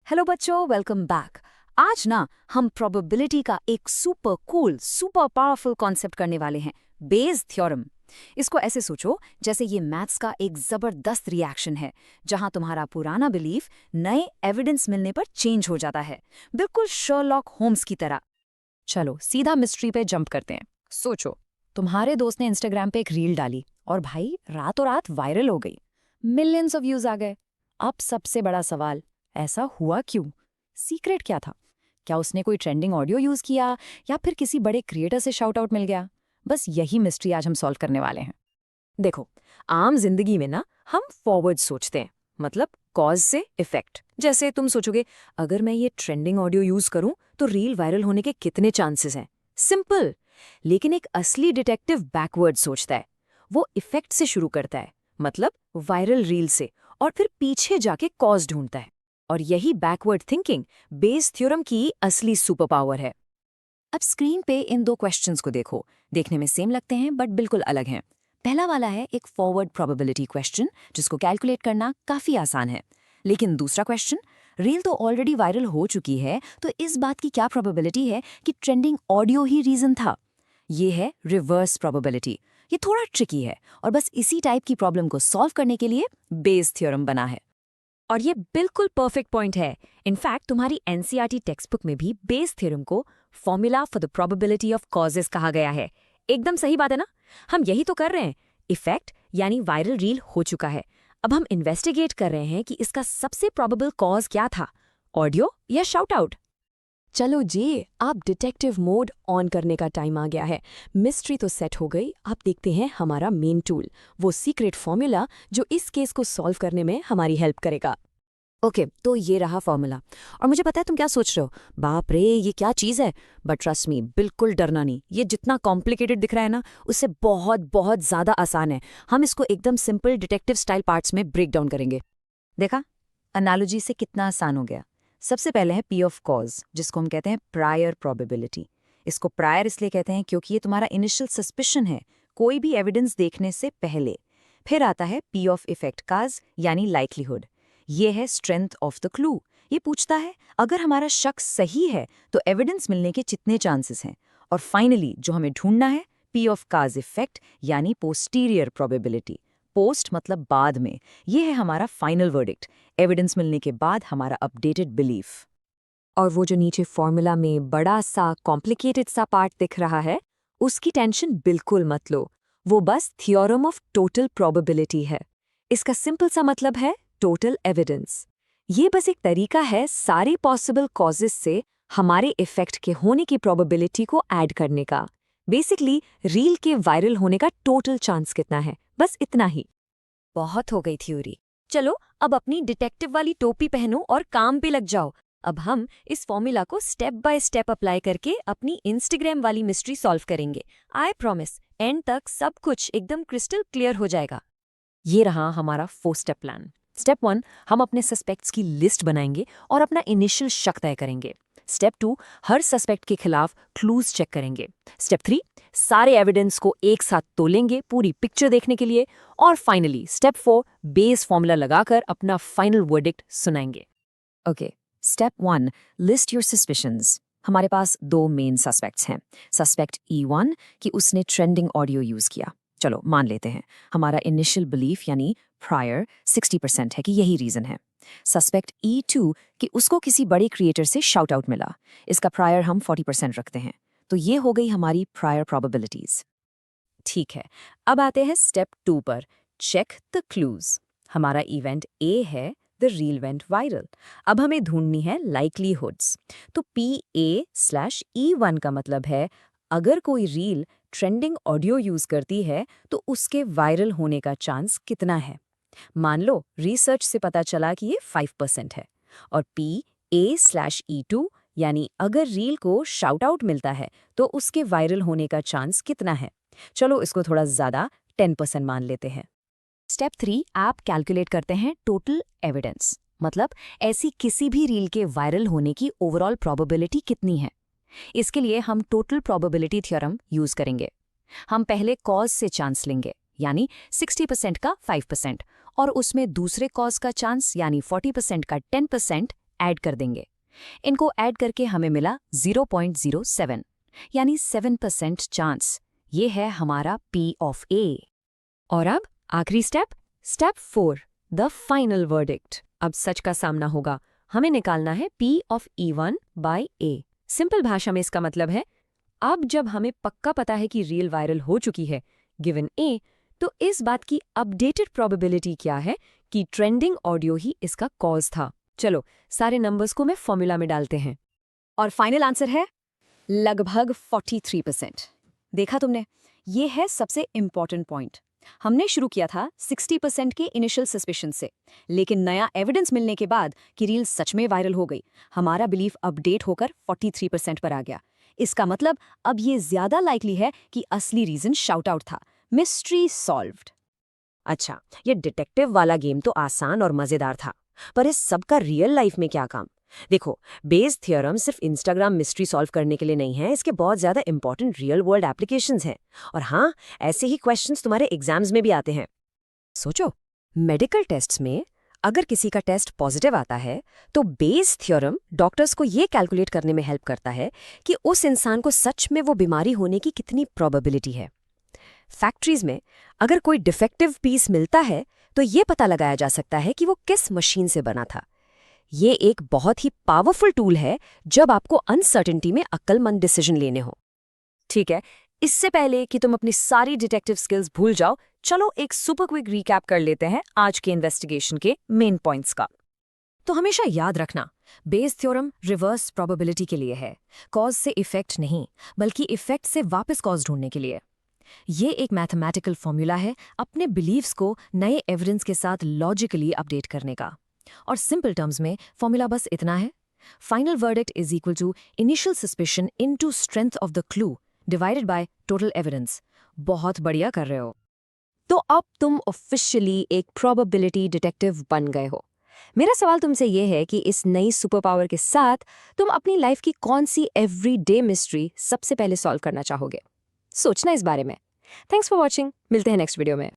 Hello बच्चों, welcome back. आज ना हम प्रोबेबिलिटी का एक super cool super powerful concept करने वाले हैं, बेज थ्योरम। इसको ऐसे सोचो जैसे ये मैथ्स का एक जबरदस्त रिएक्शन है, जहां तुम्हारा पुराना बिलीफ नए एविडेंस मिलने पर चेंज हो जाता है, बिल्कुल शर्लॉक होम्स की तरह। चलो सीधा मिस्ट्री पे जंप करते हैं। सोचो, तुम्हारे दोस्त ने इंस्टाग्राम पे एक रील डाली और भाई रातों रात वायरल हो गई, मिलियंस ऑफ व्यूज आ गए। अब सबसे बड़ा सवाल, ऐसा हुआ क्यों? सीक्रेट क्या था? क्या उसने कोई ट्रेंडिंग ऑडियो यूज किया या फिर किसी बड़े क्रिएटर से शाउट आउट मिल गया? बस यही मिस्ट्री आज हम सॉल्व करने वाले हैं। देखो, आम जिंदगी में ना हम फॉरवर्ड सोचते हैं, मतलब कॉज से इफेक्ट। जैसे तुम सोचोगे, अगर मैं ये ट्रेंडिंग ऑडियो यूज करूं तो रील वायरल होने के कितने चांसेस हैं। सिंपल। लेकिन एक असली डिटेक्टिव बैकवर्ड सोचता है। वो इफेक्ट से शुरू करता है, मतलब वायरल रील से, और फिर पीछे जाके कॉज ढूंढता है। और यही बैकवर्ड थिंकिंग बेस थ्योरम की असली सुपर पावर है। अब स्क्रीन पे इन दो क्वेश्चंस को देखो। देखने में सेम लगते हैं बट बिल्कुल अलग हैं। पहला वाला है एक फॉरवर्ड प्रोबेबिलिटी क्वेश्चन, जिसको कैलकुलेट करना काफी आसान है। लेकिन दूसरा क्वेश्चन, रील तो ऑलरेडी वायरल हो चुकी है, तो इस बात की क्या प्रोबेबिलिटी है कि ट्रेंडिंग ऑडियो ही रीजन था? ये है रिवर्स प्रोबेबिलिटी। ये थोड़ा ट्रिकी है और बस इसी टाइप की प्रॉब्लम को सॉल्व करने के लिए बेस थ्योरम बना है। और ये बिल्कुल परफेक्ट पॉइंट है। इनफैक्ट तुम्हारी एनसीईआरटी टेक्स्ट बुक में भी बेस थ्योरम को formula for the probability of causes कहा गया है। एकदम सही बात है ना? हम यही तो कर रहे हैं। इफेक्ट यानी वायरल रील हो चुका है। अब हम इन्वेस्टिगेट कर रहे हैं कि इसका सबसे प्रोबेबल कॉज क्या था, ऑडियो या शाउट आउट। चलो जी, आप डिटेक्टिव मोड ऑन करने का टाइम आ गया है। मिस्ट्री तो सेट हो गई, आप देखते हैं हमारा मेन टूल, वो सीक्रेट फॉर्मूला जो इस केस को सॉल्व करने में हमारी हेल्प करेगा। ओके, तो ये रहा फॉर्मूला। और मुझे पता है तुम क्या सोच रहे हो, बाप रे ये क्या चीज़ है। बट ट्रस्ट मी, बिल्कुल डरना नहीं। ये जितना कॉम्प्लिकेटेड दिख रहा है ना, उससे बहुत बहुत ज़्यादा आसान है। हम इसको एकदम सिंपल डिटेक्टिव स्टाइल पार्ट्स में ब्रेक डाउन करेंगे। देखा, एनालॉजी से कितना आसान हो गया। सबसे पहले है पी ऑफ कॉज, जिसको हम कहते हैं प्रायर प्रोबेबिलिटी। इसको प्रायर इसलिए कहते हैं क्योंकि ये तुम्हारा इनिशियल सस्पिशन है, कोई भी एविडेंस देखने से पहले। फिर आता है पी ऑफ इफेक्ट काज, यानी लाइक्लीहुड। ये है स्ट्रेंथ ऑफ द क्लू। ये पूछता है अगर हमारा शक सही है तो एविडेंस मिलने के कितने चांसेस हैं। और फाइनली जो हमें ढूंढना है, पी ऑफ काज इफेक्ट, यानी पोस्टीरियर प्रोबेबिलिटी। पोस्ट मतलब बाद में। ये है हमारा फाइनल वर्डिक्ट, एविडेंस मिलने के बाद हमारा अपडेटेड बिलीफ। और वो जो नीचे फॉर्मूला में बड़ा सा कॉम्प्लिकेटेड सा पार्ट दिख रहा है, उसकी टेंशन बिल्कुल मत लो। वो बस थ्योरम ऑफ टोटल प्रोबेबिलिटी है। इसका सिंपल सा मतलब है टोटल एविडेंस। ये बस एक तरीका है सारे पॉसिबल कॉजेस से हमारे इफेक्ट के होने की प्रोबेबिलिटी को ऐड करने का। बेसिकली रील के वायरल होने का टोटल चांस कितना है, बस इतना ही। बहुत हो गई थ्योरी। चलो अब अपनी डिटेक्टिव वाली टोपी पहनो और काम पे लग जाओ। अब हम इस फॉर्मूला को स्टेप बाय स्टेप अप्लाई करके अपनी इंस्टाग्राम वाली मिस्ट्री सॉल्व करेंगे। आई प्रॉमिस, एंड तक सब कुछ एकदम क्रिस्टल क्लियर हो जाएगा। ये रहा हमारा 4 स्टेप प्लान। स्टेप 1, हम अपने सस्पेक्ट्स की लिस्ट बनाएंगे और अपना इनिशियल शक तय करेंगे। स्टेप 2, हर सस्पेक्ट के खिलाफ क्लूज चेक करेंगे। स्टेप 3, सारे एविडेंस को एक साथ तोलेंगे पूरी पिक्चर देखने के लिए। और फाइनली स्टेप 4, बेस फॉर्मूला लगाकर अपना फाइनल वर्डिक्ट सुनाएंगे। Okay, step 1, list your suspicions. हमारे पास 2 मेन सस्पेक्ट्स हैं। सस्पेक्ट E1 कि उसने ट्रेंडिंग ऑडियो यूज किया। चलो मान लेते हैं, हमारा इनिशियल बिलीफ यानी प्रायर 60% है कि यही रीजन है। सस्पेक्ट E2 कि उसको किसी बड़े क्रिएटर से शाउट आउट मिला। इसका प्रायर हम 40% रखते हैं। तो ये हो गई हमारी प्रायर प्रोबेबिलिटीज। ठीक है, अब आते हैं स्टेप 2 पर, चेक द क्लूज। हमारा इवेंट ए है द रील वेंट वायरल। अब हमें ढूंढनी है लाइक्लीहुड्स। तो PA/E1 का मतलब है अगर कोई रील ट्रेंडिंग ऑडियो यूज करती है तो उसके वायरल होने का चांस कितना है। मान लो रिसर्च से पता चला कि ये 5% है। और PA/E2 यानी अगर रील को शाउट आउट मिलता है तो उसके वायरल होने का चांस कितना है। चलो इसको थोड़ा ज़्यादा 10% मान लेते हैं। स्टेप 3, आप कैलकुलेट करते हैं टोटल एविडेंस, मतलब ऐसी किसी भी रील के वायरल होने की ओवरऑल प्रोबेबिलिटी कितनी है। इसके लिए हम टोटल प्रोबेबिलिटी थ्योरम यूज करेंगे। हम पहले कॉज से चांस लेंगे, यानी 60% का 5%, और उसमें दूसरे कॉज का चांस यानी 40% का 10% ऐड कर देंगे। इनको ऐड करके हमें मिला 0.07 यानी 7% चांस। ये है हमारा P ऑफ A। और अब आखिरी स्टेप 4, द फाइनल वर्डिक्ट। अब सच का सामना होगा। हमें निकालना है P of E1 by A। Simple भाषा में इसका मतलब है, अब जब हमें पक्का पता है कि रील वायरल हो चुकी है गिवन A, तो इस बात की अपडेटेड प्रोबेबिलिटी क्या है कि ट्रेंडिंग ऑडियो ही इसका कॉज था। चलो सारे नंबर्स को मैं फॉर्मूला में डालते हैं। और फाइनल आंसर है लगभग 43%। देखा तुमने, ये है सबसे इंपॉर्टेंट पॉइंट। हमने शुरू किया था 60% के इनिशियल सस्पिशन से, लेकिन नया एविडेंस मिलने के बाद कि रील सच में वायरल हो गई, हमारा बिलीफ अपडेट होकर 43% पर आ गया। इसका मतलब अब ये ज्यादा लाइकली है कि असली रीजन शाउट आउट था। Mystery solved. अच्छा, ये डिटेक्टिव वाला गेम तो आसान और मजेदार था, पर इस सब का रियल लाइफ में क्या काम? देखो, बेस थ्योरम सिर्फ इंस्टाग्राम मिस्ट्री सॉल्व करने के लिए नहीं है, इसके बहुत ज्यादा इंपॉर्टेंट रियल वर्ल्ड एप्लीकेशंस हैं। और हाँ, ऐसे ही क्वेश्चंस तुम्हारे एग्जाम्स में भी आते हैं। सोचो, मेडिकल टेस्ट्स में अगर किसी का टेस्ट पॉजिटिव आता है, तो बेस थ्योरम डॉक्टर्स को ये कैलकुलेट करने में हेल्प करता है कि उस इंसान को सच में वो बीमारी होने की कितनी प्रोबेबिलिटी है। फैक्ट्रीज में अगर कोई डिफेक्टिव पीस मिलता है, तो ये पता लगाया जा सकता है कि वो किस मशीन से बना था। ये एक बहुत ही पावरफुल टूल है जब आपको अनसर्टेनिटी में अक्लमंद डिसीजन लेने हो। ठीक है, इससे पहले कि तुम अपनी सारी डिटेक्टिव स्किल्स भूल जाओ, चलो एक सुपर क्विक रिकैप कर लेते हैं आज के इन्वेस्टिगेशन के मेन पॉइंट्स का। तो हमेशा याद रखना, बेस थ्योरम रिवर्स प्रोबेबिलिटी के लिए है, कॉज से इफेक्ट नहीं, बल्कि इफेक्ट से वापस कॉज ढूंढने के लिए। ये एक मैथमेटिकल फॉर्मूला है अपने बिलीव्स को नए एविडेंस के साथ लॉजिकली अपडेट करने का। और सिंपल टर्म्स में फॉर्मूला बस इतना है, final verdict is equal to initial suspicion into strength of the clue divided by total evidence. बहुत बढ़िया कर रहे हो। तो अब तुम ऑफिशियली एक प्रोबेबिलिटी डिटेक्टिव बन गए हो। मेरा सवाल तुमसे ये है कि इस नई सुपर पावर के साथ तुम अपनी लाइफ की कौन सी एवरीडे मिस्ट्री सबसे पहले सॉल्व करना चाहोगे? सोचना इस बारे में। थैंक्स फॉर वॉचिंग, मिलते हैं नेक्स्ट वीडियो में।